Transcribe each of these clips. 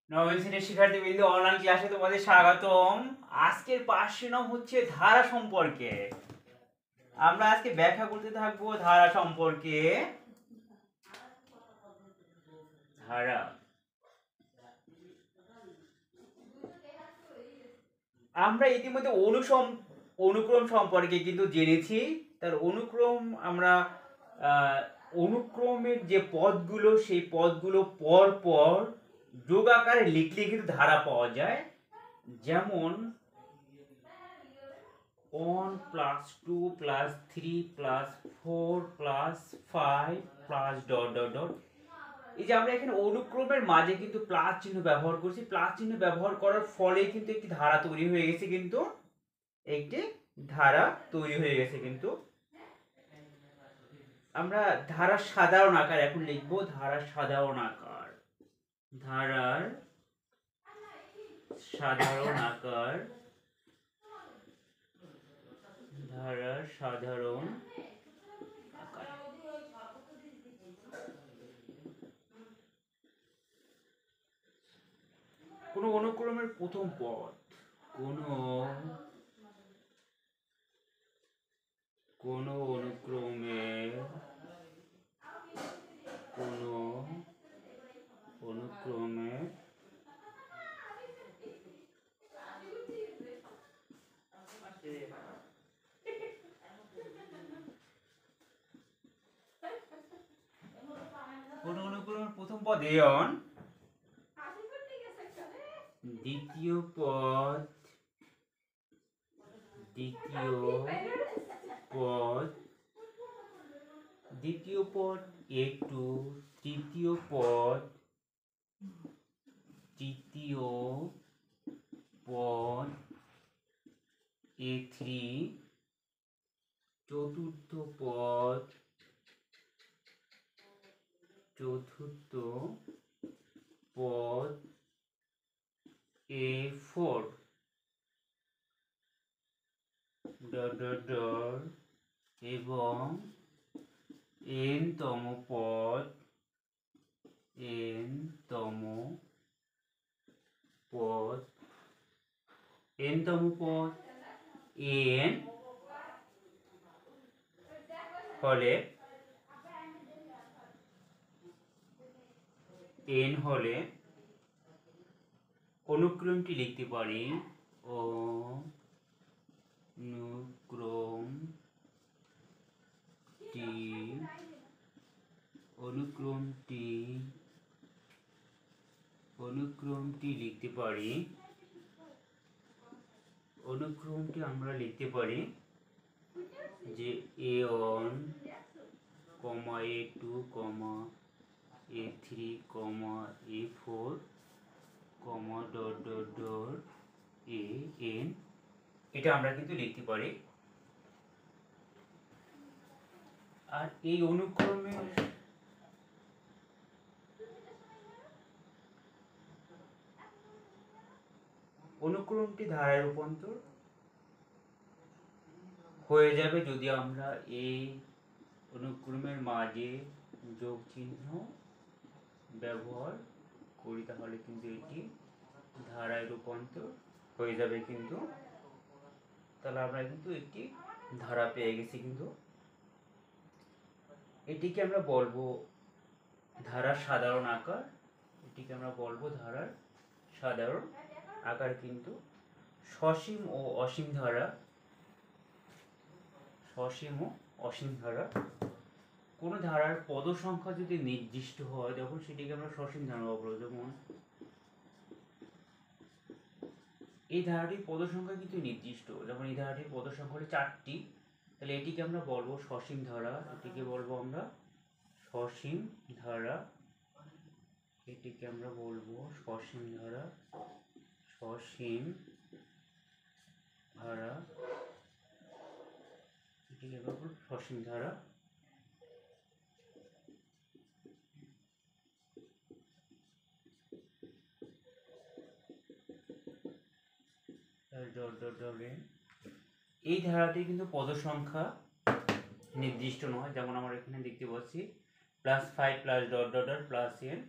নবম শ্রেণীর শিক্ষার্থীবৃন্দ, অনলাইন ক্লাসে তোমাদের স্বাগতম। আজকের পাঠ্য নাম হচ্ছে ধারা সম্পর্কে। আমরা আজকে ব্যাখ্যা করতে থাকবো ধারা সম্পর্কে। ধারা আমরা ইতিমধ্যে অনুক্রম সম্পর্কে কিন্তু জেনেছি। তার অনুক্রম আমরা অনুক্রমের যে পদগুলো, সেই পদগুলো পর পর যোগ আকারে লিখলে কিন্তু ধারা পাওয়া যায়। যেমন 1 + 2 + 3 + 4 + 5 +... এই যে আমরা এখানে অনুক্রমের মাঝে কিন্তু প্লাস চিহ্ন ব্যবহার করছি। প্লাস চিহ্ন ব্যবহার করার ফলে কিন্তু একটি ধারা তৈরি হয়ে গেছে। কিন্তু আমরা ধারার সাধারণ আকার এখন লিখবো। ধারার সাধারণ আকার কোন অনুক্রমের প্রথম পদ, কোন অনুক্রমের প্রথম পদ a1, দ্বিতীয় পদ a2, তৃতীয় পদ a3, চতুর্থ পদ a4, এবং n-তম পদ an হলে অনুক্রমটি লিখতে পারি আমরা লিখতে পারি যে a1, a2, a3, a4, an, এটা আমরা কিন্তু লিখতে পারি। আর এই অনুক্রমটি ধারায় রূপান্তর হয়ে যাবে যদি আমরা এই অনুক্রমের মাঝে যোগ চিহ্ন ব্যবহার করি, তাহলে কিন্তু এটি ধারায় রূপান্তর হয়ে যাবে। তাহলে আমরা কিন্তু একটি ধারা পেয়ে গেছি। এটিকে আমরা বলবো ধারার সাধারণ আকার। কিন্তু সসীম ও অসীম ধারা, কোন ধারার পদ সংখ্যা যদি নির্দিষ্ট হয় তখন সেটিকে আমরা সসীম ধারা বলবো। যেমন এই ধারাটির পদ সংখ্যা কিন্তু নির্দিষ্ট, যেমন এই ধারাটির পদ সংখ্যা হলো 4টি, তাহলে এটিকে আমরা বলবো সসীম ধারা। এটিকে বলবো সসীম ধারা। এটিকে আমরা বলবো সসীম ধারা। এই ধারাটি কিন্তু পদ সংখ্যা নির্দিষ্ট নয়, যেমন আমরা এখানে দেখতে পাচ্ছি +5 +... +n,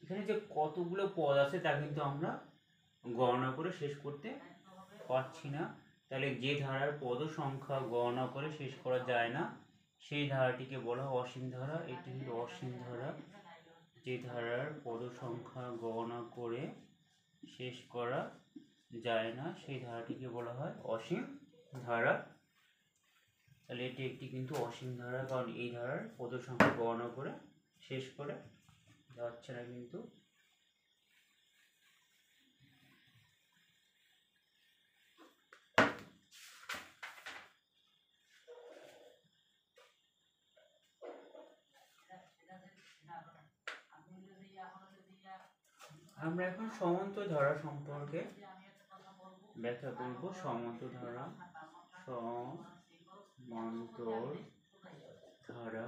এখানে যে কতগুলো পদ আছে তা কিন্তু আমরা গণনা করে শেষ করতে পারছি না। তাহলে যে ধারার পদ সংখ্যা গণনা করে শেষ করা যায় না সেই ধারাটিকে বলা হয় অসীম ধারা। এটি হলো অসীম ধারা। যে ধারার পদ সংখ্যা গণনা করে শেষ করা যায় না সেই ধারাটিকে বলা হয় অসীম ধারা। তাহলে এটি একটি কিন্তু অসীম ধারা, কারণ এই ধারার পদ সংখ্যা গণনা করে শেষ করে যাচ্ছে না কিন্তু। আমরা এখন সমান্তর ধারা সম্পর্কে ব্যাখ্যা করব। সমান্তর ধারা, সমান্তর ধারা।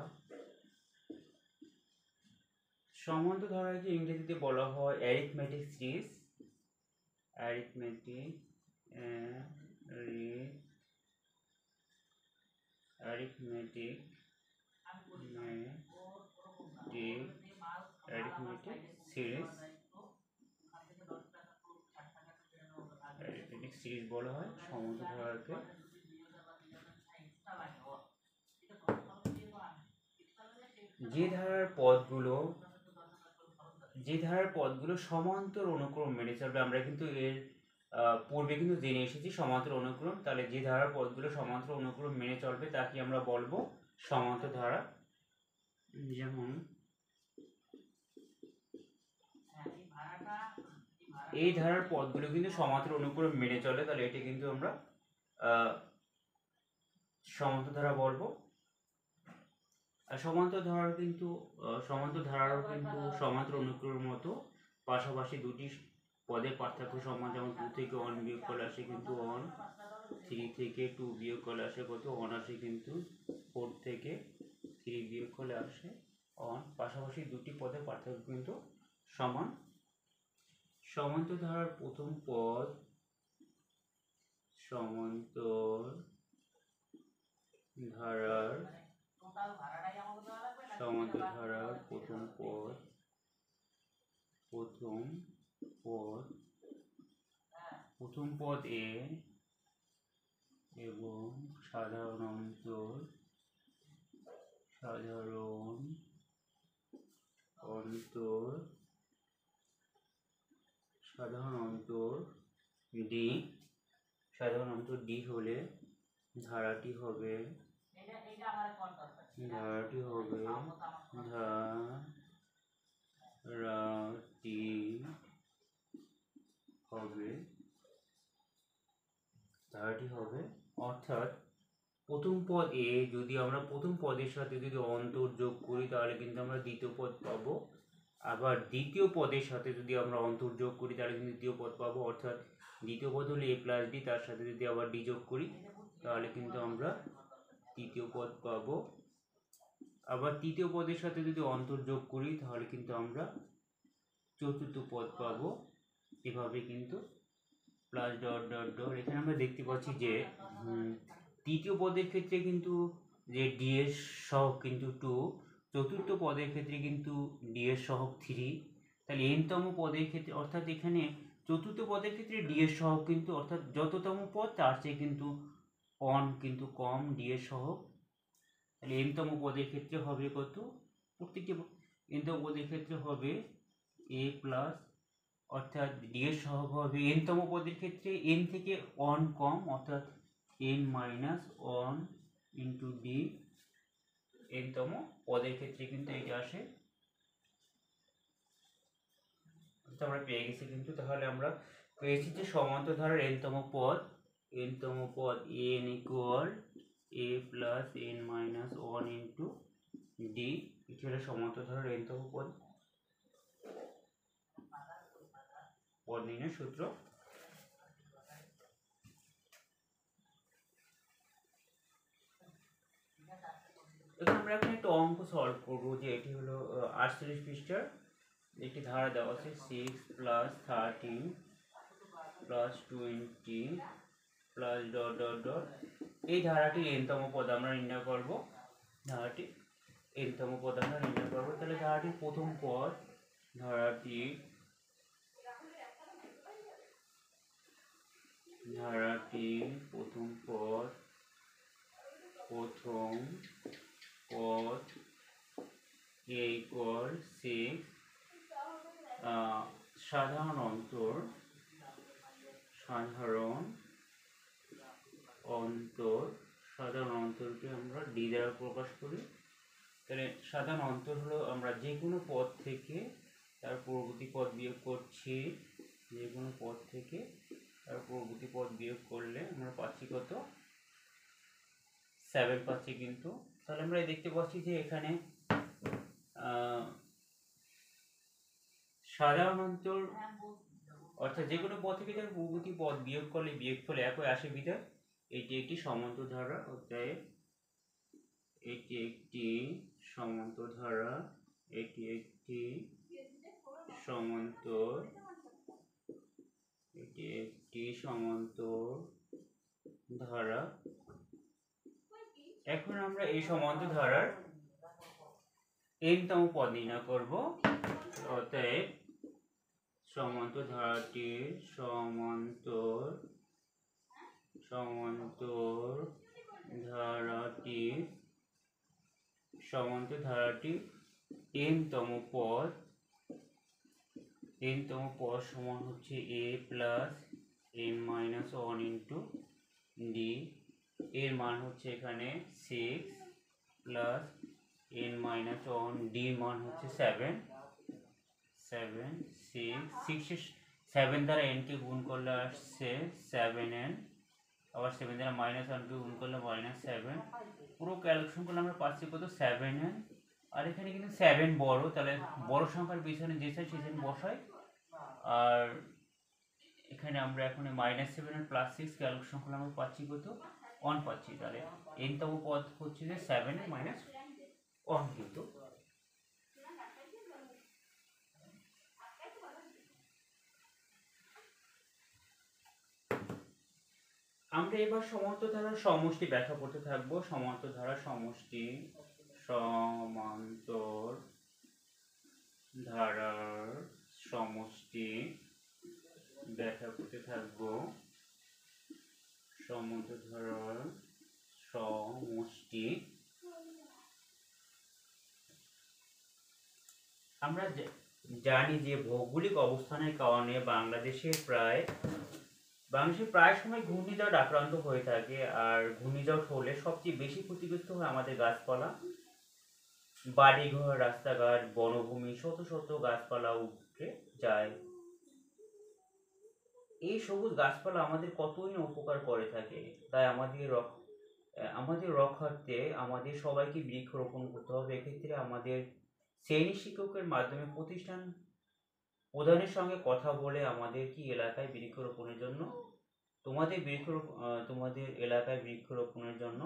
সমান্তর ধারাকে ইংরেজিতে বলা হয় arithmetic series. Arithmetic arithmetic arithmetic series. Arithmetic series বলা হয় সমান্তর ধারাকে। যে ধারার পদগুলো সমান্তর অনুক্রম মেনে চলবে, আমরা কিন্তু এর পূর্বে কিন্তু জেনে এসেছি সমান্তর অনুক্রম। তাহলে যে ধারার পদগুলো সমান্তর অনুক্রম মেনে চলবে তাকে আমরা বলবো সমান্তর ধারা। যেমন এই ধারার পদগুলো কিন্তু সমান্তর অনুক্রম মেনে চলে, তাহলে এটি কিন্তু আমরা সমান্তর ধারা বলবো। আর সমান্তর ধারারও কিন্তু সমান্তর অনুক্রমের মতো পাশাপাশি দুটি পদের পার্থক্য সমান। যেমন 2 থেকে 1 বিয়োগ করলে আসে কিন্তু 1, 3 থেকে 2 বিয়োগ করলে আসে কত 1 আসে কিন্তু, 4 থেকে 3 বিয়োগ করলে আসে 1। পাশাপাশি দুটি পদের পার্থক্য কিন্তু সমান। সমান্তর ধারার প্রথম পদ, সমান্তর ধারার প্রথম পদ এ এবং সাধারণ অন্তর ডি হলে ধারাটি হবে অর্থাৎ প্রথম পদ এ যদি আমরা প্রথম পদের সাথে যদি অন্তর যোগ করি তাহলে কিন্তু আমরা দ্বিতীয় পদ পাবো। আবার দ্বিতীয় পদের সাথে যদি আমরা অন্তর যোগ করি তাহলে কিন্তু দ্বিতীয় পদ পাবো। অর্থাৎ দ্বিতীয় পদ হলে a প্লাস ডি, তার সাথে যদি আবার ডি যোগ করি তাহলে কিন্তু আমরা তৃতীয় পদ পাবো। আবার তৃতীয় পদের সাথে যদি অন্তর যোগ করি তাহলে কিন্তু আমরা চতুর্থ পদ পাবো। এভাবে কিন্তু প্লাস ডট ডট ডট। এখানে আমরা দেখতে পাচ্ছি যে তৃতীয় পদের ক্ষেত্রে কিন্তু যে ডি এর সহগ কিন্তু 2, চতুর্থ পদের ক্ষেত্রে কিন্তু ডি এর সহগ 3। তাহলে এনতম পদের ক্ষেত্রে, অর্থাৎ এখানে চতুর্থ পদের ক্ষেত্রে ডি এর সহগ কিন্তু, অর্থাৎ যততম পদ তার চেয়ে কিন্তু 1 কিন্তু কম ডি এর সহগ। তাহলে এনতম পদের ক্ষেত্রে হবে কত, প্রত্যেকটি এনতম পদের ক্ষেত্রে হবে a প্লাস, অর্থাৎ ডি এর সহগ হবে এনতম পদের ক্ষেত্রে n থেকে 1 কম, অর্থাৎ n মাইনাস 1 ইন্টু ডি। এনতম পদের ক্ষেত্রে কিন্তু এটা আসে। আমরা পেয়ে গেছি কিন্তু। তাহলে আমরা পেয়েছি যে সমান্তর ধারার এনতম পদ n equal a plus n minus 1 into D. এটি হলো সমান্তর ধারার এনতম পদ নির্ণয়ের সূত্র। এখানে আমরা এখন একটা অঙ্ক সলভ করবো, যে এটি হলো 48 পৃষ্ঠার একটি ধারা দেওয়া আছে 6 plus 13 plus 20 plus dot dot dot. এই ধারাটির এনতম পদ আমরা নির্ণয় করবো। তাহলে ধারাটির প্রথম পদ ধারাটি প্রথম পদ a equal 6 সাধারণ অন্তরকে আমরা d দ্বারা প্রকাশ করি। তাহলে সাধারণ অন্তর হলো আমরা যে কোনো পদ থেকে তার পূর্ববর্তী পদ বিয়োগ করছি, যে কোনো পদ থেকে তার পূর্ববর্তী পদ বিয়োগ করলে আমরা পাচ্ছি কত, 7 পাচ্ছি। কিন্তু তাহলে আমরা দেখতে পাচ্ছি যে এখানে সাধারণ অন্তর অর্থাৎ যে কোনো পদ থেকে তার পূর্ববর্তী পদ বিয়োগ করলে বিয়োগফল একই আসে বিধায় এটি একটি সমান্তর ধারা। অতএব এটি একটি সমান্তর ধারা, এটি একটি সমান্তর ধারা। এখন আমরা এই সমান্তর ধারার n-তম পদ নির্ণয় করব। অতএব সমান্তর ধারাটির n-তম পদ সমান হচ্ছে a plus m-1 into d। এর মান হচ্ছে এখানে 6 প্লাস n-1, d মান হচ্ছে 7। 7 দ্বারা n কে গুণ করলে আসছে 7n, আবার 7 দ্বারা -1 কে গুণ করলে -7। পুরো ক্যালকুলেশন করলে আমরা পাচ্ছি কত, 7n। আর এখানে কিন্তু 7 বড়, তাহলে বড় সংখ্যার পিছনে যে চাই সেখানে বসাই। আর এখানে আমরা এখন -7 আর +6 ক্যালকুলেশন করলে আমরা পাচ্ছি কত, 1 পাচ্ছি। তাহলে n-তম পদ হচ্ছে যে 7 -1 কিন্তু। আমরা এবার সমান্তর ধারার সমষ্টি ব্যাখ্যা করতে থাকবো। সমান্তর ধারার সমষ্টি ব্যাখ্যা করতে থাকবো। সমান্তর ধারার সমষ্টি আমরা জানি যে ভৌগোলিক অবস্থানের কারণে বাংলাদেশের প্রায় সময় ঘূর্ণিঝড় আক্রান্ত হয়ে থাকে। আর ঘূর্ণিঝড় হলে সবচেয়ে বেশি ক্ষতিগ্রস্ত হয় আমাদের গাছপালা, বাড়িঘর, রাস্তাঘাট, বনভূমি, শত শত গাছপালা উপড়ে যায়। এই সবুজ গাছপালা আমাদের কতই না উপকার করে থাকে। তাই আমাদের রক্ষার্থে আমাদের সবাইকে বৃক্ষরোপণ করতে হবে। এক্ষেত্রে আমাদের শ্রেণী শিক্ষকের মাধ্যমে প্রতিষ্ঠান প্রধানের সঙ্গে কথা বলে আমাদের কি এলাকায় বৃক্ষরোপণের জন্য তোমাদের এলাকায় বৃক্ষরোপণের জন্য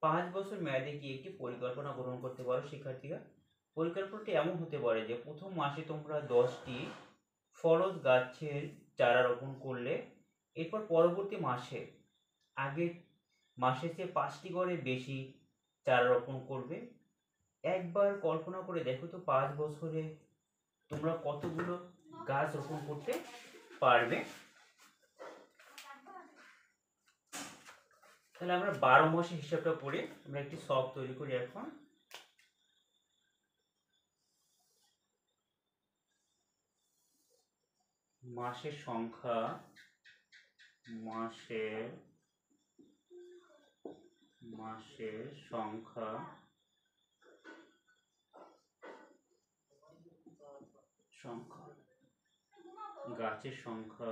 5 বছর মেয়াদে কি একটি পরিকল্পনা গ্রহণ করতে পারো শিক্ষার্থীরা। পরিকল্পনাটি এমন হতে পারে যে প্রথম মাসে তোমরা 10টি ফলজ গাছের চারা রোপণ করলে, এরপর পরবর্তী আগের মাসে চেয়ে 5টি করে বেশি চারা রোপণ করবে। একবার কল্পনা করে দেখো তো 5 বছরে তোমরা কতগুলো গাছ রোপণ করতে পারবে। তাহলে আমরা 12 মাসের হিসাবটা করে আমরা একটি ছক তৈরি করি। এখন মাসের সংখ্যা গাছের সংখ্যা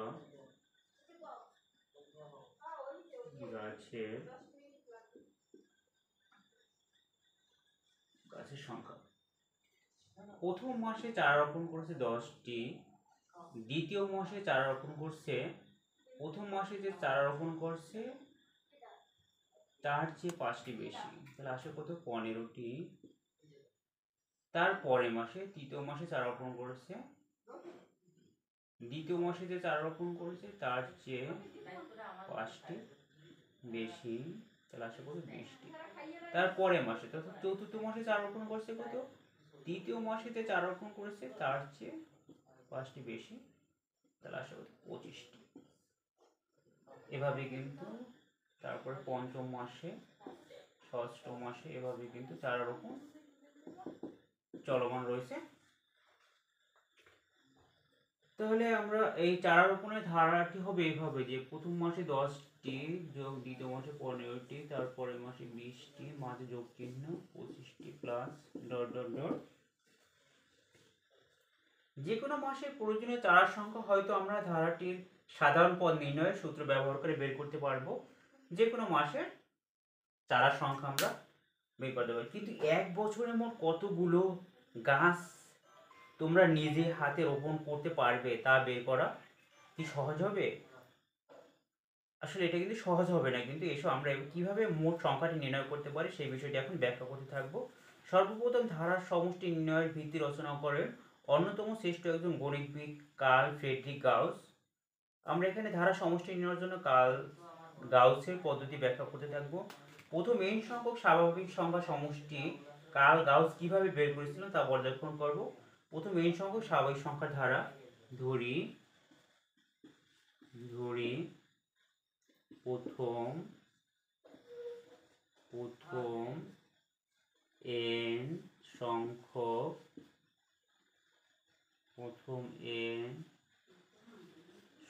প্রথম মাসে চারা রোপণ করেছে 10টি, দ্বিতীয় মাসে চারা রোপণ করছে, প্রথম মাসে যে চারা রোপণ করছে তার চেয়ে 5টি বেশি, তাহলে আসে কত, 15টি। তারপরে মাসে তৃতীয় মাসে চারা রোপণ করেছে, দ্বিতীয় মাসে যে চারা রোপণ করেছে তার চেয়ে 5টি বেশি, তাহলে আসে কত, 20টি। তারপরে মাসে, তথা চতুর্থ মাসে চারা রোপণ করছে কত, তৃতীয় মাসেতে 4 রোপণ করেছে, তার চেয়ে 5টি বেশি, তাহলে আশা করি 25টি। এভাবে কিন্তু তারপরে পঞ্চম মাসে, ষষ্ঠ মাসে এভাবে কিন্তু চারা রোপণ চলমান রয়েছে। তাহলে আমরা এই চারা রোপণের ধারাটি হবে এভাবে যে প্রথম মাসে 10টি যোগ দ্বিতীয় মাসে 15টি, তারপরের মাসে 20টি, মাঝে যোগ চিহ্ন 25টি প্লাস ডট ডট ডট। যে কোনো মাসে প্রয়োজনীয় চারার সংখ্যা হয়তো আমরা ধারাটির সাধারণ পদ নির্ণয়ের সূত্র ব্যবহার করে বের করতে পারবো। যে কোনো মাসের চারার সংখ্যা আমরা বের করতে পারি, কিন্তু এক বছরে মোট কতগুলো গাছ তোমরা নিজে হাতে রোপণ করতে পারবে তা বের করা কি সহজ হবে? আসলে এটা কিন্তু সহজ হবে না, কিন্তু এসব আমরা কিভাবে মোট সংখ্যাটি নির্ণয় করতে পারি সেই বিষয়টি এখন ব্যাখ্যা করতে থাকবো। সর্বপ্রথম ধারার সমষ্টি নির্ণয়ের ভিত্তি রচনা করেন অন্যতম শ্রেষ্ঠ একজন গণিতবিদ কার্ল ফ্রেডরিক গাউস। আমরা এখানে ধারা সমষ্টি নির্ণয়ের জন্য কার্ল গাউসের পদ্ধতি ব্যাখ্যা করতে থাকবো। প্রথম n সংখ্যক স্বাভাবিক সংখ্যা সমষ্টি কার্ল গাউস কিভাবে বের করেছিলেন তা পর্যবেক্ষণ করব। প্রথম n সংখ্যক স্বাভাবিক সংখ্যার ধারা ধরি প্রথম n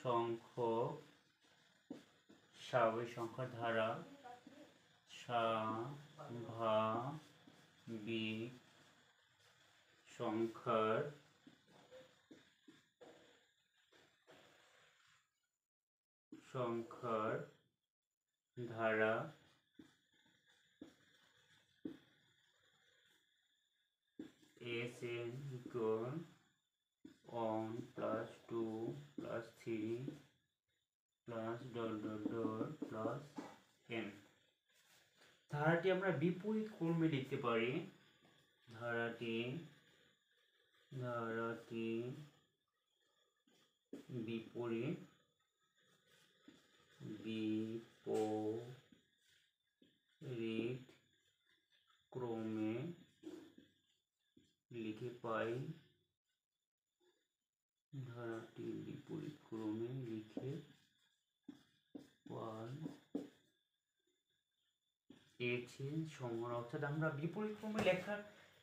সংখ্যক স্বাভাবিক সংখ্যার ধারা স্বাভাবিক সংখ্যার ধারা Sn equal 1 plus 2 plus 3 plus dot dot dot plus n। ধারাটি আমরা বিপরীত ক্রমে লিখতে পারি। ধারাটি বিপরীত ক্রমে লিখে পাই। ধারাটি বিপরীত ক্রমে লিখে পেয়েছি সমান, অর্থাৎ আমরা বিপরীত ক্রমে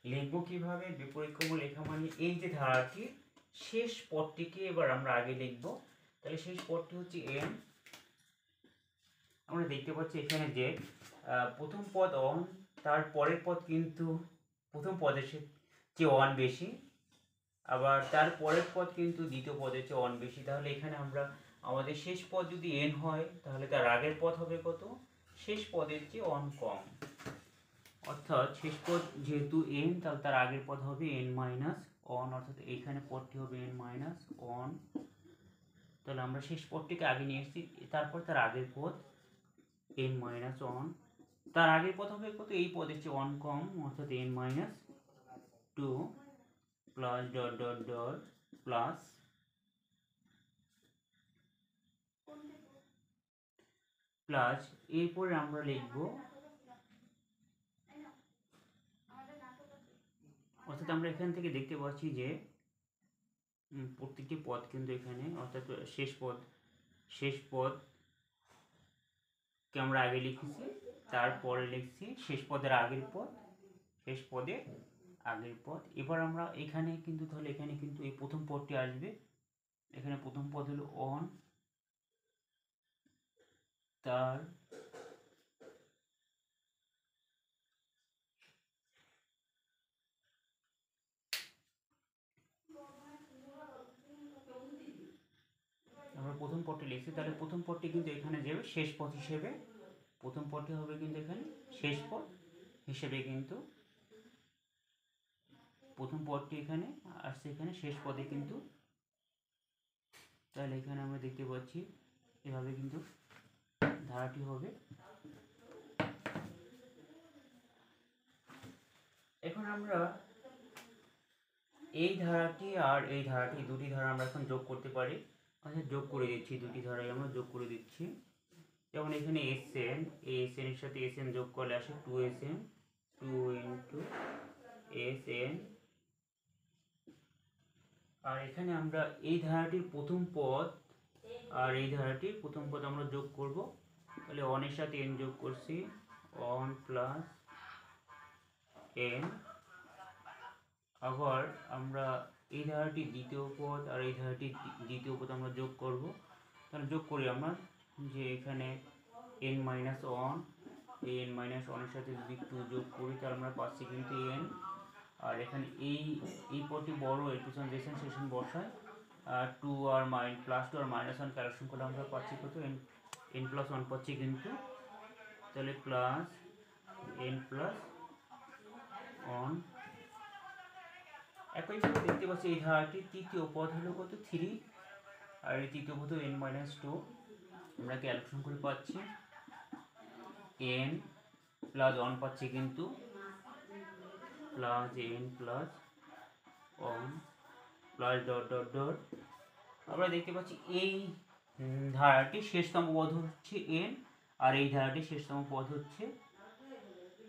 লিখবো কিভাবে? বিপরীত ক্রমে লেখা মানে এই যে ধারাটি শেষ পদটিকে এবার আমরা আগে লিখব। তাহলে শেষ পদটি হচ্ছে n। আমরা দেখতে পাচ্ছি এখানে যে প্রথম পদ 1, তার পরের পদ কিন্তু প্রথম পদের চেয়ে 1 বেশি, আবার তার পরের পদ কিন্তু দ্বিতীয় পদের চেয়ে 1 বেশি। তাহলে এখানে আমরা আমাদের শেষ পদ যদি n হয় তাহলে তার আগের পদ হবে কত? শেষ পদের চেয়ে 1 কম, অর্থাৎ শেষ পদ যেহেতু n তাহলে তার আগের পদ হবে n-1, অর্থাৎ এখানে পদটি হবে n-1। তাহলে আমরা শেষ পদটিকে আগে নিয়ে এসেছি, তারপর তার আগের পদ n-1, তার আগের পদ হবে কত? এই পদের চেয়ে 1 কম, অর্থাৎ n-2 plus dot dot dot plus এরপরে আমরা লিখব, অর্থাৎ আমরা এখান থেকে দেখতে পাচ্ছি যে প্রত্যেকটি পদ কিন্তু এখানে, অর্থাৎ শেষ পদকে আমরা আগে লিখেছি, তারপরে লিখছি শেষ পদের আগের পদ, এবার আমরা এখানে কিন্তু তাহলে এখানে কিন্তু এই প্রথম পদটি আসবে। এখানে প্রথম পদ হলো 1, তার আমরা প্রথম পদটি লিখছি, তাহলে প্রথম পদটি কিন্তু এখানে যাবে শেষ পদ হিসেবে। প্রথম পদটি হবে কিন্তু এখানে শেষ পদ হিসেবে, কিন্তু প্রথম পদটি এখানে আসছে এখানে শেষ পদে কিন্তু। তাহলে এখানে আমরা দেখতে পাচ্ছি এভাবে কিন্তু ধারাটি হবে। এখন আমরা এই ধারাটি আর এই ধারাটি, দুটি ধারা আমরা এখন যোগ করতে পারি। আচ্ছা, যোগ করে দিচ্ছি, দুটি ধারাই আমরা যোগ করে দিচ্ছি। যেমন এখানে Sn, এই Sn এর সাথে Sn যোগ করলে আসে 2Sn, 2 × Sn আর এখানে আমরা এই ধারাটির প্রথম পদ আর এই ধারাটির প্রথম পদ আমরা যোগ করব। তাহলে 1 এর সাথে n যোগ করছি, 1 প্লাস n। আবার আমরা এই ধারাটির দ্বিতীয় পদ আর এই ধারাটির দ্বিতীয় পদ আমরা যোগ করব। তাহলে যোগ করি আমরা, যে এখানে n মাইনাস 1, এই n মাইনাস 1 এর সাথে যদি 2 যোগ করি তাহলে আমরা পাচ্ছি কিন্তু n। আর এখানে এই পদটি বড়, এর পিছনে ডিফারেন্সিয়েশন বসায়, 2 আর প্লাস 2 আর মাইনাস 1 কালেকশন করলে আমরা পাচ্ছি কত, n প্লাস 1 পাচ্ছি কিন্তু। তাহলে প্লাস n প্লাস 1। একইভাবে দেখতে পাচ্ছি এই ধারাটির তৃতীয় পদ হলো কত, 3, আর এই তৃতীয় পদ n মাইনাস 2। আমরা ক্যালকুলেশন করে পাচ্ছি n প্লাস 1 পাচ্ছি কিন্তু, plus n plus 1 plus dot dot dot. আমরা দেখতে পাচ্ছি এই ধারাটির শেষতম পদ হচ্ছে n, আর এই ধারাটির শেষতম পদ হচ্ছে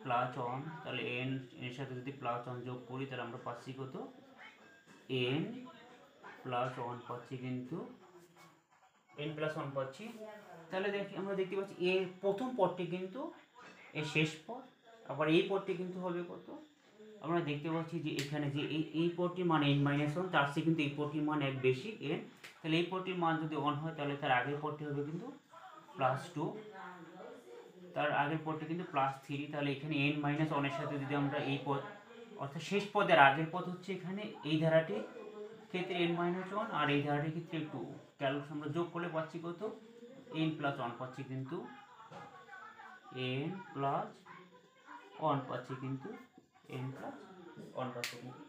প্লাস 1। তাহলে n এর সাথে যদি প্লাস 1 যোগ করি তাহলে আমরা পাচ্ছি কত, n প্লাস 1 পাচ্ছি কিন্তু, n প্লাস 1 পাচ্ছি। তাহলে আমরা দেখতে পাচ্ছি এর প্রথম পদটি কিন্তু এর শেষ পদ, আবার এই পদটি কিন্তু হবে কত, আমরা দেখতে পাচ্ছি যে এখানে যে এই পদটির মান n মাইনাস 1, তার চেয়ে কিন্তু এই পদটির মান এক বেশি n। তাহলে এই পদটির মান যদি 1 হয় তাহলে তার আগের পদটি হবে কিন্তু প্লাস 2, তার আগের পদটি কিন্তু প্লাস 3। তাহলে এখানে n মাইনাস 1 এর সাথে যদি আমরা এই পদ অর্থাৎ শেষ পদের আগের পদ হচ্ছে এখানে এই ধারাটির ক্ষেত্রে n মাইনাস 1, আর এই ধারাটির ক্ষেত্রে 2। ক্যালকুলেশন আমরা যোগ করলে পাচ্ছি কত, n প্লাস 1 পাচ্ছি কিন্তু, n প্লাস 1 পাচ্ছি কিন্তু, n প্লাস 1 পাচ্ছি কিন্তু।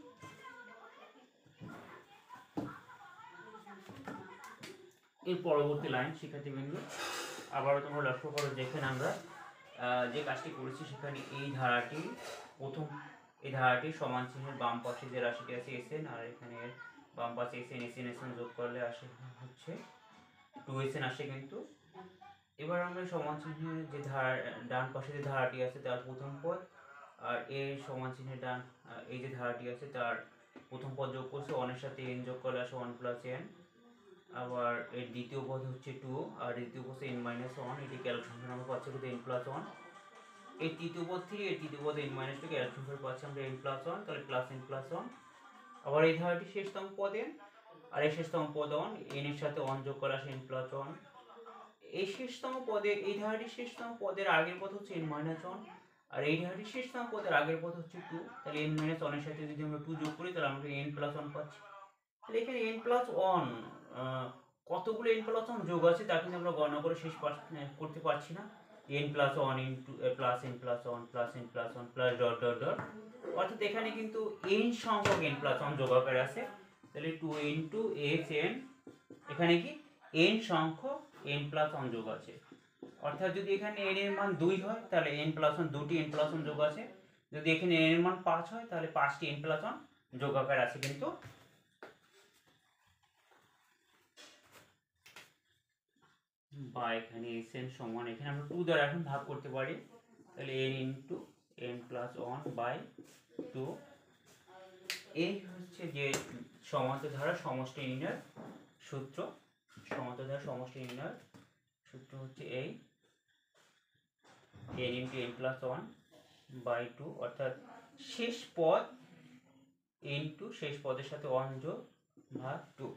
এর পরবর্তী লাইন শিক্ষার্থীবৃন্দ, আবারও তোমরা লক্ষ্য করো যেখানে আমরা যে কাজটি করেছি সেখানে এই ধারাটির সমান চিহ্নের বাম পাশে যে রাশিটি আছে Sn, আর এখানে বাম পাশে Sn যোগ করলে আসে হচ্ছে 2Sn আসে কিন্তু। এবার আমরা সমান চিহ্নের যে ডান পাশে যে ধারাটি আছে তার প্রথম পদ আর এর সমান চিহ্নের এই যে ধারাটি আছে তার প্রথম পদ যোগ করছে, 1 এর সাথে n যোগ করলে আসে 1 প্লাস n। আবার এর দ্বিতীয় পদ হচ্ছে 2, আর দ্বিতীয় পদ n মাইনাস 1, এটি ক্যালকুলেশন আমরা পাচ্ছি কত, n প্লাস 1। এই তৃতীয় পদ 3, এই তৃতীয় পদ n মাইনাস 2 ক্যালকুলেশন করে পাচ্ছি আমরা n প্লাস 1, তাহলে প্লাস n প্লাস 1। আবার এই ধারাটি শেষতম পদ n, আর এই শেষতম পদ 1, n এর সাথে 1 যোগ করলে আসে n প্লাস 1। এই শেষতম পদের এই ধারাটির শেষতম পদের আগের পদ হচ্ছে n মাইনাস 1, আর এই ধারাটির শেষতম পদের আগের পদ হচ্ছে 2। তাহলে n মাইনাস 1 এর সাথে যদি আমরা 2 যোগ করি তাহলে আমরা n প্লাস 1 পাচ্ছি। তাহলে এখানে n প্লাস 1 কতগুলো n প্লাস 1 যোগ আছে তা কিন্তু আমরা গণনা করে শেষ করতে পারছি না। n plus 1 into plus n plus 1 plus n plus 1 plus dot dot dot, অর্থাৎ এখানে কিন্তু n সংখ্যক n প্লাস 1 যোগ আকারে আছে। তাহলে 2 ইনটু Sn, এখানে কি n সংখ্যক n প্লাস 1 যোগ আছে। অর্থাৎ যদি এখানে n এর মান 2 হয় তাহলে n প্লাস 1 দুটি n প্লাস 1 যোগ আছে, যদি এখানে n এর মান 5 হয় তাহলে 5টি n প্লাস 1 যোগ আকারে আছে কিন্তু। বা এখানে Sn সমান, এখানে আমরা 2 দ্বারা এখন ভাগ করতে পারি, তাহলে n into n plus 1 by 2। এই হচ্ছে যে সমান্তর ধারা সমষ্টি নির্ণয়ের সূত্র। সমান্তর ধারা সমষ্টি নির্ণয়ের সূত্র হচ্ছে এই n into n plus 1 by 2, অর্থাৎ শেষ পদ ইনটু শেষ পদের সাথে 1 যোগ ভাগ 2।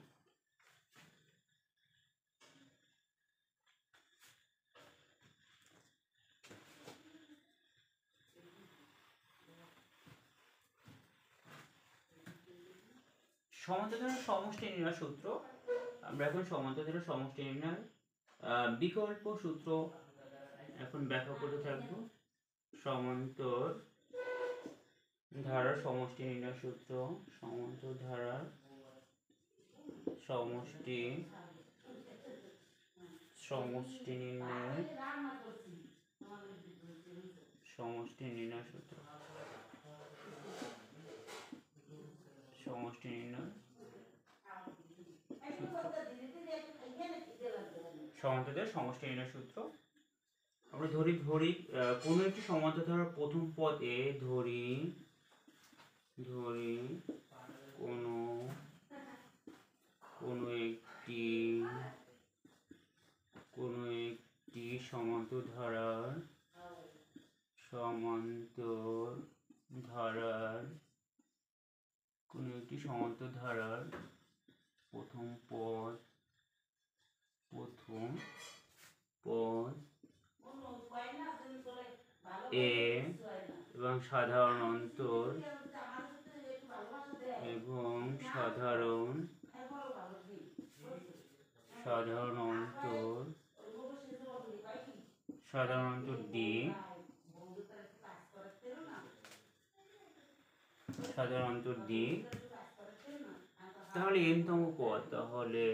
সমান্তর ধারার সমষ্টি নির্ণয় সূত্র। আমরা এখন সমান্তর ধারার সমষ্টি নির্ণয় বিকল্প সূত্র এখন ব্যাখ্যা করতে থাকবো। সমান্তর ধারার সমষ্টি নির্ণয় সূত্র, সমান্তর ধারার সমষ্টি নির্ণয় সূত্র, সমষ্টি নির্ণয় সমান্তর ধারার সমষ্টি নির্ণয় সূত্র। আমরা ধরি কোনো একটি সমান্তর ধারার প্রথম পদ এ, ধরি কোনো কোনো একটি সমান্তর ধারার প্রথম পদ এ এবং সাধারণ অন্তর ডি, তাহলে n-তম পদ, তাহলে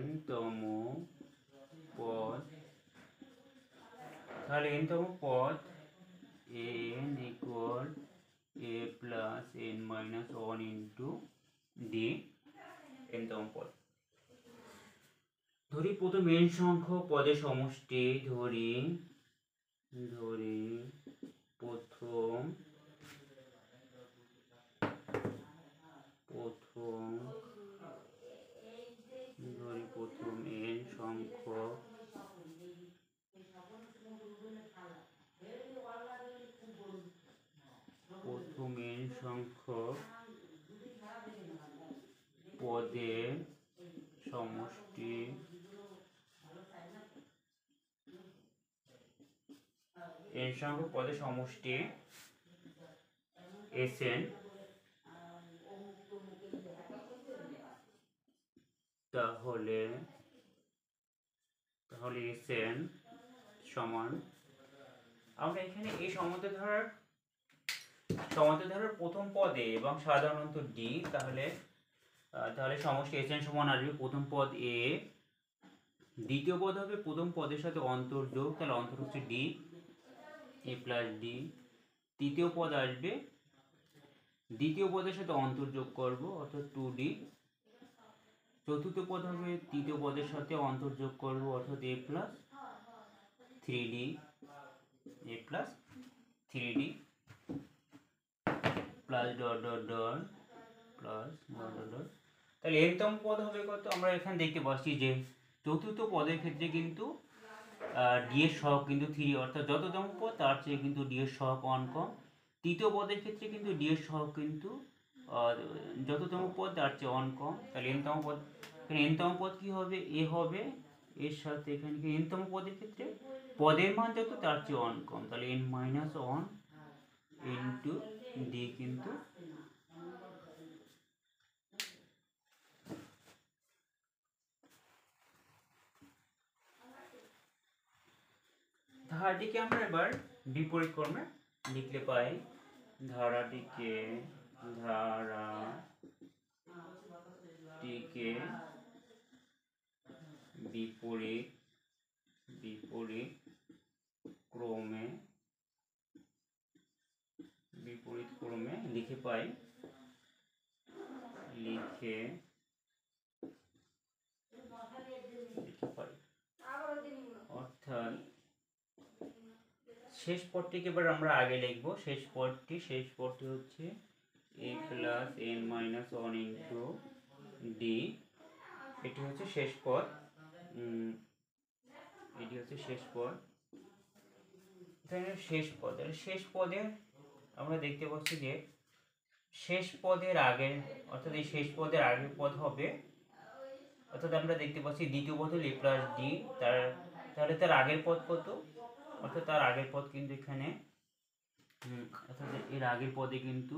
n-তম পদ n equal a plus n minus 1 into d, n-তম পদ। ধরি প্রথম n সংখ্যক পদের সমষ্টি, ধরি প্রথম n সংখ্যক পদের সমষ্টি Sn, তাহলে Sn সমান, আমরা এখানে এই সমান্তর ধারার প্রথম পদে এবং সাধারণত ডি, তাহলে সমষ্টি Sn সমান আসবে প্রথম পদ a, দ্বিতীয় পদ হবে প্রথম পদের সাথে অন্তর্যোগ, তাহলে অন্তর হচ্ছে ডি, a প্লাস ডি। তৃতীয় পদ আসবে দ্বিতীয় পদের সাথে অন্তর্যোগ করব, অর্থাৎ 2d। চতুর্থ পদ হবে তৃতীয় পদের সাথে অন্তর্যোগ করব, অর্থাৎ a plus 3d, plus dot dot dot plus dot dot dot. তাহলে n-তম পদ হবে কত? আমরা এখানে দেখতে পাচ্ছি যে চতুর্থ পদের ক্ষেত্রে কিন্তু ডি এর সহগ কিন্তু 3, অর্থাৎ যততম পদ তার চেয়ে কিন্তু ডি এর সহগ 1 কম। তৃতীয় পদের ক্ষেত্রে কিন্তু ডি এর সহগ কিন্তু যততম পদ তার চেয়ে 1 কম। তাহলে n-তম পদ, এখানে n-তম পদ কি হবে? a হবে, এর সাথে এখানে n-তম পদের ক্ষেত্রে পদের মান যত তার চেয়ে 1 কম, তাহলে n minus 1 into d কিন্তু ধারাটিকে আমরা এবার বিপরীত ক্রমে লিখলে পাই, ধারাটিকে বিপরীত ক্রমে লিখে পাই, অর্থাৎ শেষ পদটিকে এবার আমরা আগে লিখব। শেষ পদটি হচ্ছে a plus n minus 1 into d, এটি হচ্ছে শেষ পদ। শেষ পদে আমরা দেখতে পাচ্ছি যে শেষ পদের আগের, অর্থাৎ এই শেষ পদের আগের পদ হবে, অর্থাৎ আমরা দেখতে পাচ্ছি দ্বিতীয় পদ হল a plus d, তাহলে তার আগের পদ কত? অর্থাৎ তার আগের পদ কিন্তু এখানে, অর্থাৎ এর আগের পদে কিন্তু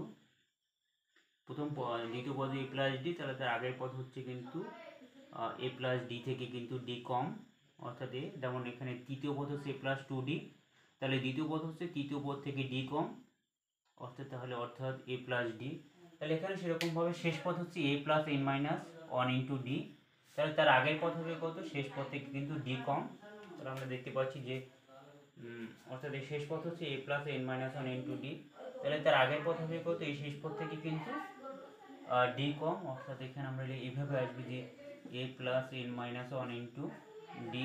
দ্বিতীয় পদে a plus d, তাহলে তার আগের পদ হচ্ছে কিন্তু a plus d থেকে কিন্তু d কম, অর্থাৎ যেমন এখানে তৃতীয় পদ হচ্ছে a plus 2d, তাহলে দ্বিতীয় পদ হচ্ছে তৃতীয় পদ থেকে d কম, অর্থাৎ a plus d। তাহলে এখানে সেরকম ভাবে শেষ পদ হচ্ছে a plus n minus 1 into d, তাহলে তার আগের পদ হবে কত? শেষ পদ থেকে কিন্তু d কম, তাহলে আমরা দেখতে পাচ্ছি যে অর্থাৎ এই শেষ পদ হচ্ছে a plus n minus 1 into d, তাহলে তার আগের পদ হবে কত? এই শেষ পদ থেকে কিন্তু d কম, অর্থাৎ এখানে আমরা এইভাবে আসবে যে a plus n minus 1 into d,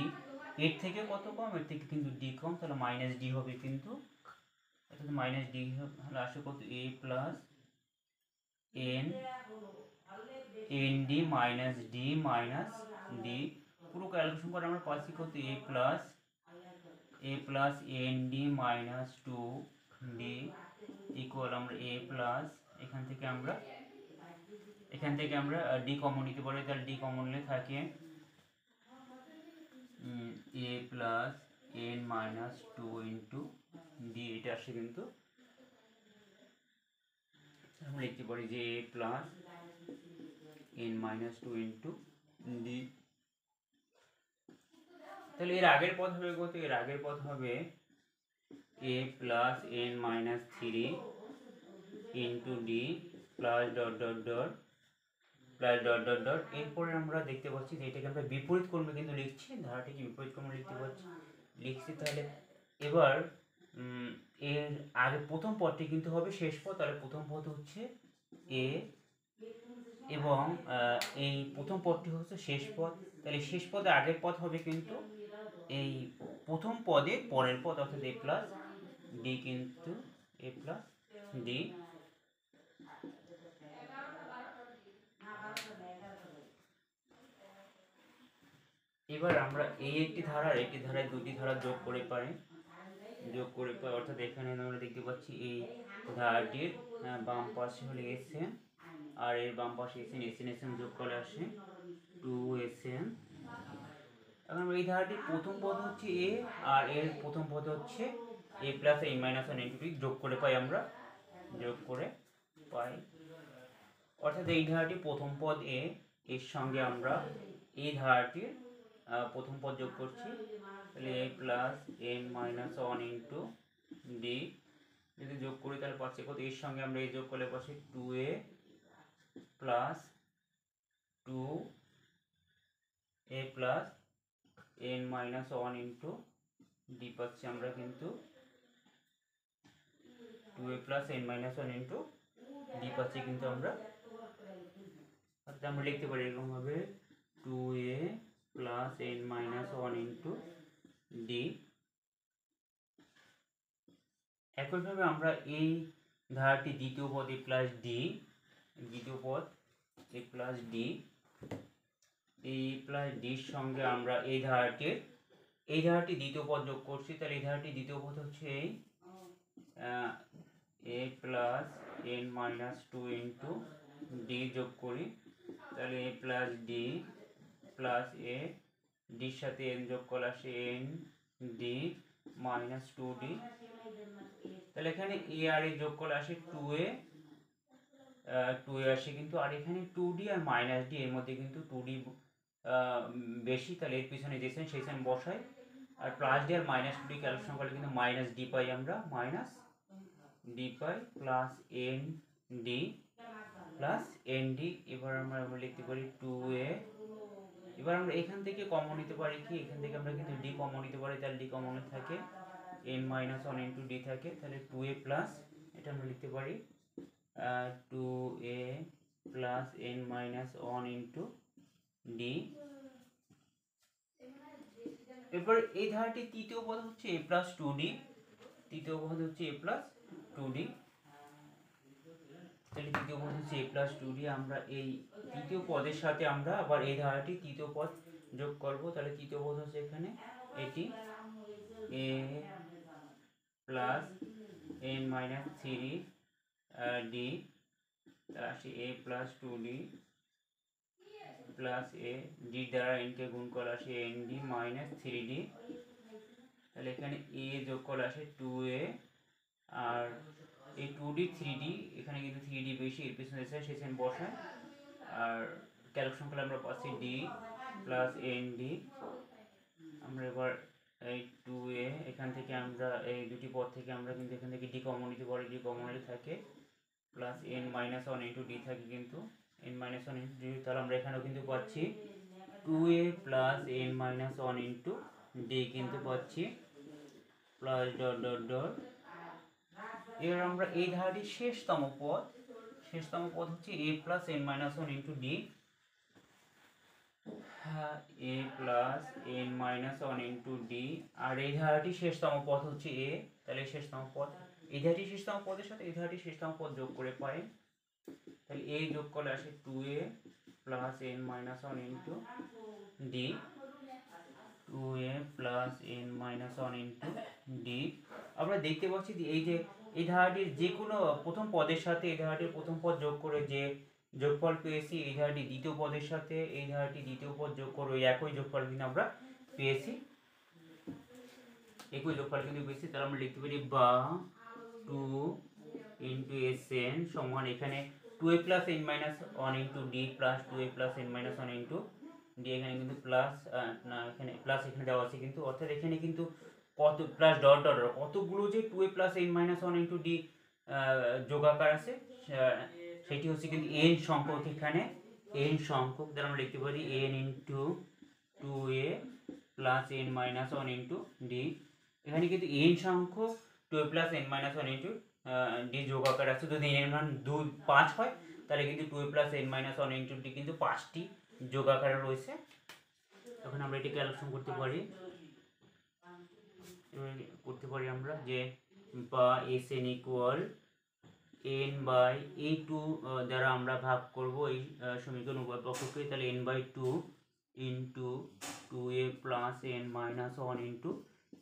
এর থেকে কত কম? এর থেকে কিন্তু d কম, তাহলে মাইনাস d হবে কিন্তু, অর্থাৎ মাইনাস d হলে আসে কত? a plus n n d minus d minus d, পুরো ক্যালকুলেশন করে আমরা পাচ্ছি কত a plus n d minus two d equal আমরা এ প্লাস এখান থেকে আমরা ডি কমন নিতে পারি, তাহলে ডি কমন নিলে থাকে a plus n minus two into d, এটা আসে কিন্তু আমরা লিখতে পারি যে a plus n minus two into d. তাহলে এর আগের পদ হবে কত? এর আগের পদ হবে a plus n minus three into d plus dot dot dot plus dot dot dot. এরপরে আমরা দেখতে পাচ্ছি যে এটাকে আমরা বিপরীত ক্রমে কিন্তু লিখছি, ধারাটিকে বিপরীত ক্রমে লিখছি। তাহলে এবার এর আগে প্রথম পদটি কিন্তু হবে শেষ পদ, তাহলে প্রথম পদ হচ্ছে এ এবং এই প্রথম পদটি হচ্ছে শেষ পদ, তাহলে শেষ পদে আগের পদ হবে কিন্তু এই প্রথম পদের পরের পদ, অর্থাৎ এ প্লাস ডি, কিন্তু এ প্লাস ডি। এবার আমরা এই একটি ধারায় দুটি ধারা যোগ করে পাই, অর্থাৎ এখানে আমরা দেখতে পাচ্ছি এই ধারাটির বাম পাশে হলে এস এন আর এর বাম পাশে এস এন যোগ করে আসে 2SN। এখন এই ধারাটির প্রথম পদ হচ্ছে এ আর এর প্রথম পদ হচ্ছে a plus A minus one into যোগ করে পাই অর্থাৎ এই ধারাটি প্রথম পদ এ, এর সঙ্গে আমরা এই ধারাটির প্রথম পদ যোগ করছি, তাহলে a plus n minus one into d যদি যোগ করি তাহলে পাচ্ছি কত? এর সঙ্গে আমরা এই যোগ করলে পাচ্ছি 2a plus 2a plus n minus one into D পাচ্ছি আমরা কিন্তু 2a plus n minus one into D পাচ্ছি কিন্তু আমরা লিখতে পারি এরকম ভাবে 2a plus n minus one into D. একইভাবে আমরা এই ধারাটি দ্বিতীয় পদ এ প্লাস ডি, এ প্লাস ডির সঙ্গে আমরা এই ধারাটি দ্বিতীয় পদ যোগ করছি, তাহলে এই ধারাটি দ্বিতীয় পদ হচ্ছে এই a plus n minus two into d যোগ করি, তাহলে a plus d plus a, ডির সাথে এন যোগ করলে আসে n d minus two d, তাহলে এখানে এ আর এ যোগ করলে আসে 2a আসে কিন্তু, আর এখানে 2d আর মাইনাস ডি, এর মধ্যে কিন্তু 2d বেশি, তাহলে এর পিছনে যে সেন সেই সেন বসাই, আর প্লাস ডি আর মাইনাস 2d ক্যালকুলেশন করলে কিন্তু মাইনাস ডি পাই আমরা, plus n D plus n D. এবার আমরা লিখতে পারি 2a, এবার আমরা এখান থেকে কমন নিতে পারি কি, এখান থেকে আমরা কিন্তু ডি কমন নিতে পারি, তাহলে ডি কমন থাকে N minus one into D থাকে, তাহলে 2a প্লাস এটা আমরা লিখতে পারি 2a plus n minus one into D. এরপর এই ধারাটির তৃতীয় পদ হচ্ছে এ প্লাস টু ডি, আমরা এই তৃতীয় পদের সাথে আমরা আবার এই ধারাটি তৃতীয় পদ যোগ করব, তাহলে তৃতীয় পদ হচ্ছে এখানে এটি a plus n minus three d, আসে a plus two d plus a, d দ্বারা এনকে গুণ করে আসে n d minus three d, তাহলে এখানে এ যোগ করে আসে 2a আর এই 2d 3d, এখানে কিন্তু 3d বেশি, এর পিছনে সেখানে বসায়, আর ক্যালকুলেশন করলে আমরা পাচ্ছি d প্লাস এন ডি। আমরা এবার এই 2a এখান থেকে আমরা এই দুটি পদ থেকে আমরা কিন্তু এখান থেকে ডি কমন নিতে পারি, ডি কমন থাকে plus n minus one into D থাকে কিন্তু N minus one into d, তাহলে আমরা এখানেও কিন্তু পাচ্ছি 2a plus n minus one into D কিন্তু পাচ্ছি প্লাস ডট ডট ডট। এবার আমরা এই ধারাটির শেষতম পদ হচ্ছে a plus n minus one into d, a plus n minus one into d, আর এই ধারাটির শেষতম পদ হচ্ছে এ, তাহলে শেষতম পদ এই ধারাটির শেষতম পদের সাথে এই ধারাটির শেষতম পদ যোগ করে পাই, তাহলে a যোগ করলে আসে 2a plus n minus 1 into D, 2a plus n minus 1 into D. আমরা দেখতে পাচ্ছি যে এই ধারাটির যে কোনো প্রথম পদের সাথে এই ধারাটির প্রথম পদ যোগ করে যে যোগফল পেয়েছি, এই ধারাটি দ্বিতীয় পদের সাথে এই ধারাটি দ্বিতীয় পদ যোগ করে ওই একই যোগফল কিন্তু আমরা পেয়েছি, একই যোগফল কিন্তু পেয়েছি। তাহলে আমরা লিখতে পারি বা 2 ইন্টু এস এন সমান এখানে 2a plus n minus 1 into d plus 2a plus n minus 1 into d, এখানে কিন্তু প্লাস না এখানে প্লাস এখানে দেওয়া আছে কিন্তু, অর্থাৎ এখানে কিন্তু কত প্লাস ডট ডট কতগুলো যে 2a plus n minus 1 into d যোগাকার আছে সেটি হচ্ছে কিন্তু n সংখ্যক, এখানে n সংখ্যক। তাহলে আমরা লিখতে পারি n into 2a plus n minus 1 into d, এখানে কিন্তু n সংখ্যক 2a plus n minus 1 into d যোগাকার আছে। যদি n এর মান 5 হয় তাহলে কিন্তু 2a plus n minus 1 into D কিন্তু 5টি যোগাকারে রয়েছে। এখন আমরা এটি ক্যালকুলেশন করতে পারি, আমরা যে বা S n equal n by এই 2 দ্বারা আমরা ভাগ করব এই সমীকরণ উভয় পক্ষকে, তাহলে n by 2 into 2a plus n minus 1 into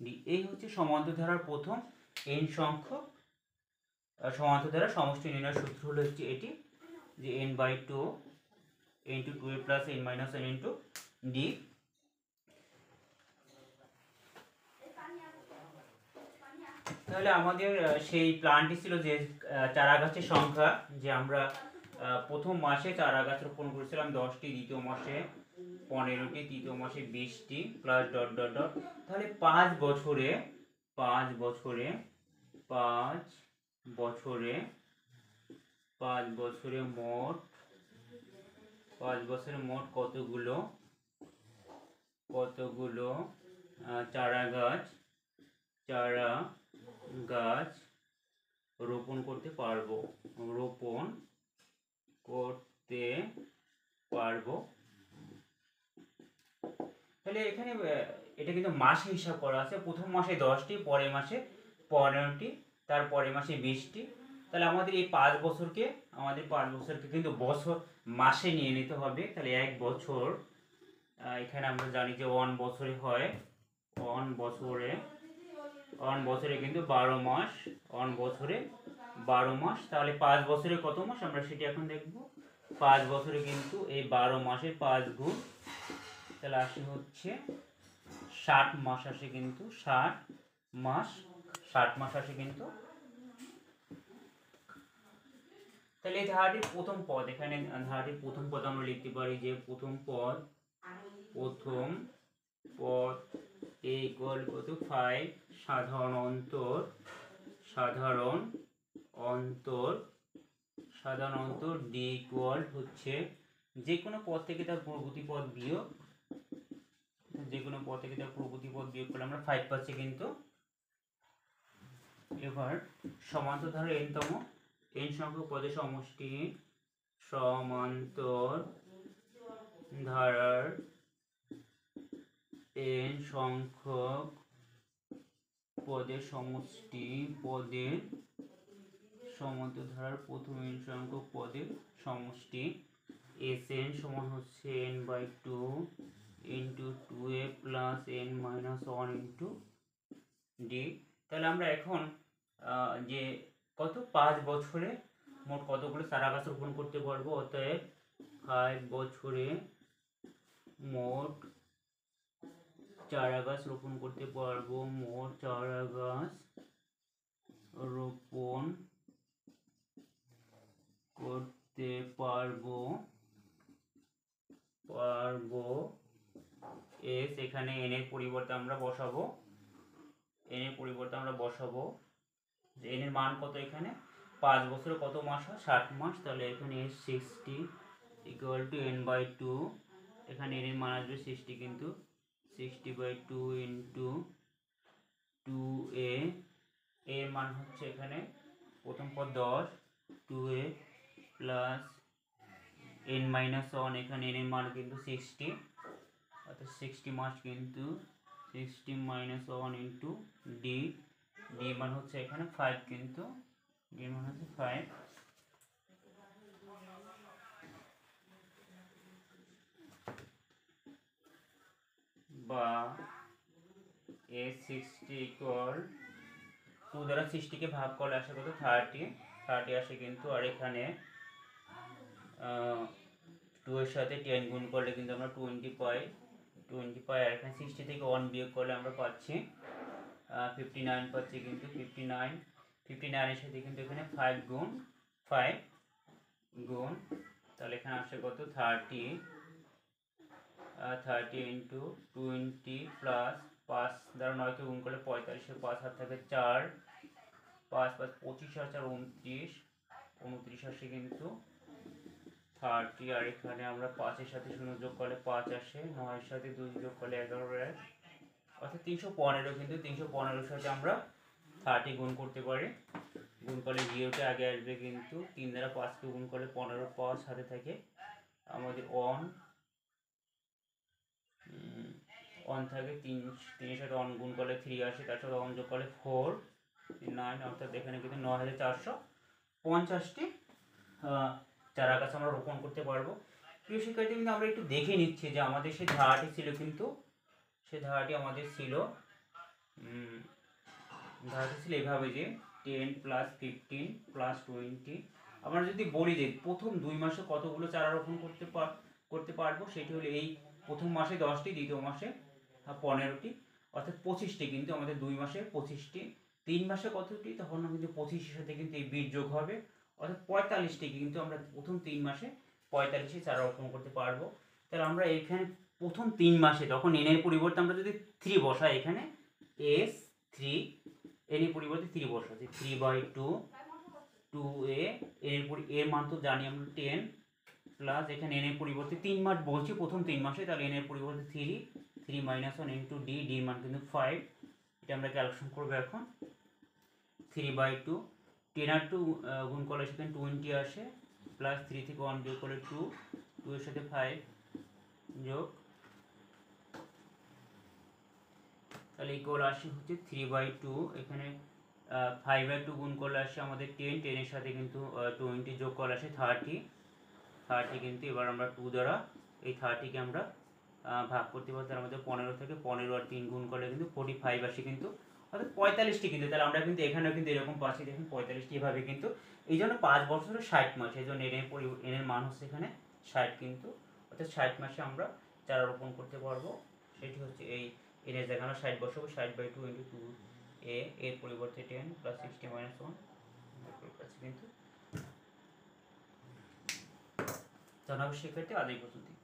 d. এই হচ্ছে সমান্তর ধারার প্রথম n সংখ্যক সমান্তর ধারার সমষ্টি নির্ণয়ের সূত্র হলো হচ্ছে এটি, যে n by 2 into 2a plus n minus 1 into d. তাহলে আমাদের সেই প্ল্যানটি ছিল যে চারা গাছের সংখ্যা, যে আমরা প্রথম মাসে চারা গাছ রোপণ করেছিলাম 10টি, দ্বিতীয় মাসে 15টি, তৃতীয় মাসে 20টি প্লাস ডট ডট ডট। তাহলে 5 বছরে 5 বছরে 5 বছরে 5 বছরে মোট 5 বছরে মোট কতগুলো চারা গাছ রোপণ করতে পারবো তাহলে এখানে এটা কিন্তু মাসে হিসাব করা আছে। প্রথম মাসে 10টি, পরের মাসে 15টি, তারপরের মাসে 20টি। তাহলে আমাদের এই 5 বছরকে কিন্তু বছর মাসে নিয়ে নিতে হবে। তাহলে 1 বছর, এখানে আমরা জানি যে 1 বছরে হয় 1 বছরে কিন্তু 12 মাস, 1 বছরে 12 মাস। তাহলে 5 বছরে কত মাস আমরা সেটি এখন দেখব। 5 বছরে কিন্তু এই 12 মাসের 5 গুণ, তাহলে আসে হচ্ছে 60 মাস আসে কিন্তু 60 মাস আসে কিন্তু। তাহলে এই ধারাটির প্রথম পদ, এখানে ধারাটির প্রথম পদ আমরা লিখতে পারি যে প্রথম পদ a ইকুয়াল কত 5 সাধারণ অন্তর d ইকুয়াল হচ্ছে যে কোনো পদ থেকে তার পূর্ববর্তী পদ বিয়োগ, করলে আমরা 5 পাচ্ছি কিন্তু। এবার সমান্তর ধারার n-তম n সংখ্যক পদের সমষ্টি, সমান্তর ধারার n সংখ্যক পদের সমষ্টি, সমান্তর ধারার প্রথম n সংখ্যক পদের সমষ্টি Sn সমান হচ্ছে n by 2 into 2a plus n minus 1 into d. তাহলে আমরা এখন যে কত 5 বছরে মোট কতগুলো চারা গাছ রোপণ করতে পারবো, অতএব 5 বছরে মোট চারা গাছ রোপণ করতে পারবো, এস এখানে n এর পরিবর্তে আমরা বসাবো যে n এর মান কত, এখানে 5 বছরে কত মাস হয় 60 মাস। তাহলে এখানে 60 ইকুয়াল টু n বাই 2, এখানে n এর মান আসবে 60 কিন্তু 60 বাই 2 ইন্টু 2a, এর মান হচ্ছে এখানে প্রথম পদ 10, 2a প্লাস n মাইনাস 1, এখানে n এর মান কিন্তু 60, অর্থাৎ 60 মাস কিন্তু 60 মাইনাস 1 ইন্টু ডি, মান হচ্ছে এখানে 5 কিন্তু, মান হচ্ছে 5। এ 60 ইকুয়াল 2 দ্বারা 60কে ভাগ করলে আসে কত 30 আসে কিন্তু। আর এখানে 2 এর সাথে 10 গুণ করলে কিন্তু আমরা 20 পাই। আর এখানে 60 থেকে 1 বিয়োগ করলে আমরা পাচ্ছি 59 পাচ্ছি কিন্তু। 59 এর সাথে কিন্তু এখানে 5 গুণ তাহলে এখানে আসে কত 30 ইন্টু 20 প্লাস 5 দ্বারা 9কে গুণ করলে 45, 5 হাত থাকে 4, 5 5 25 আর 4 29 আসে কিন্তু 30। আর এখানে আমরা 5 এর সাথে 0 যোগ করলে 5 আসে, 9 এর সাথে 2 যোগ করলে 11 অর্থাৎ 315। কিন্তু 315 সাথে আমরা 30 গুণ করতে পারি। গুণ করলে 0টা আগে আসবে কিন্তু। 3 দ্বারা 5কে গুণ করলে 15, 5 হাতে থাকে আমাদের 1 থাকে। 3 এর সাথে 1 গুণ করলে 3 আসে, তার সাথে 1 যোগ করলে 4, 9 অর্থাৎ এখানে কিন্তু 9450টি চারা গাছ আমরা রোপণ করতে পারবো। প্রিয় শিক্ষার্থী, কিন্তু আমরা একটু দেখে নিচ্ছি যে আমাদের সেই ধারাটি ছিল কিন্তু আমাদের ছিল এভাবে যে 10 প্লাস 15 প্লাস 20। আমরা যদি বলি যে প্রথম 2 মাসে কতগুলো চারা রোপণ করতে পারবো, সেটি হলো এই প্রথম মাসে 10টি, দ্বিতীয় মাসে 15টি, অর্থাৎ 25টি। কিন্তু আমাদের 2 মাসে 25টি, 3 মাসে কতটি, তখন কিন্তু 25-এর সাথে কিন্তু এই বিট যোগ হবে, অর্থাৎ 45টি। কিন্তু আমরা প্রথম 3 মাসে 45টি চারা রোপণ করতে পারবো। তাহলে আমরা এখানে প্রথম 3 মাসে তখন n এর পরিবর্তে আমরা যদি 3 বসাই, এখানে s3 n এর পরিবর্তে 3 বসাচ্ছি, 3/2 2a এর মান তো জানি আমরা 10 প্লাস এখানে n এর পরিবর্তে 3 মাস বলছি প্রথম 3 মাসে, তাহলে n এর পরিবর্তে 3 মাইনাস 1 ইন্টু d, d এর মান কিন্তু 5। এটা আমরা ক্যালকুলেশন করবো এখন। 3/2 10 আর 2 গুণ করলে সেখানে 20 আসে, প্লাস 3 থেকে 1 বিয়োগ করলে 2 এর সাথে 5 যোগ, তাহলে ইকুয়াল আসে হচ্ছে 3/2। এখানে 5/2 গুণ করলে আসে আমাদের 10, 10 এর সাথে কিন্তু 20 যোগ করলে আসে 30 কিন্তু। এবার আমরা 2 দ্বারা এই 30কে আমরা ভাগ করতে পারি, তার মধ্যে 15 থেকে 15 আর 3 গুণ করলে কিন্তু 45 আসে কিন্তু, অর্থাৎ 45টি কিন্তু। তাহলে আমরা কিন্তু এখানেও কিন্তু এরকম পাচ্ছি, দেখুন 45টি এভাবে কিন্তু। এই জন্য 5 বছরে 60 মাস, এই জন্য n এর মান হচ্ছে এখানে 60 কিন্তু, অর্থাৎ 60 মাসে আমরা চারা রোপণ করতে পারবো। সেটি হচ্ছে এই n এর জায়গায় আমরা 60 বসাবো, 60/2 ইন্টু 2a এর পরিবর্তে 10 প্লাস 60 মাইনাস 1 কিন্তু। ধন্যবাদ শিক্ষার্থী, আজ এই পর্যন্তই।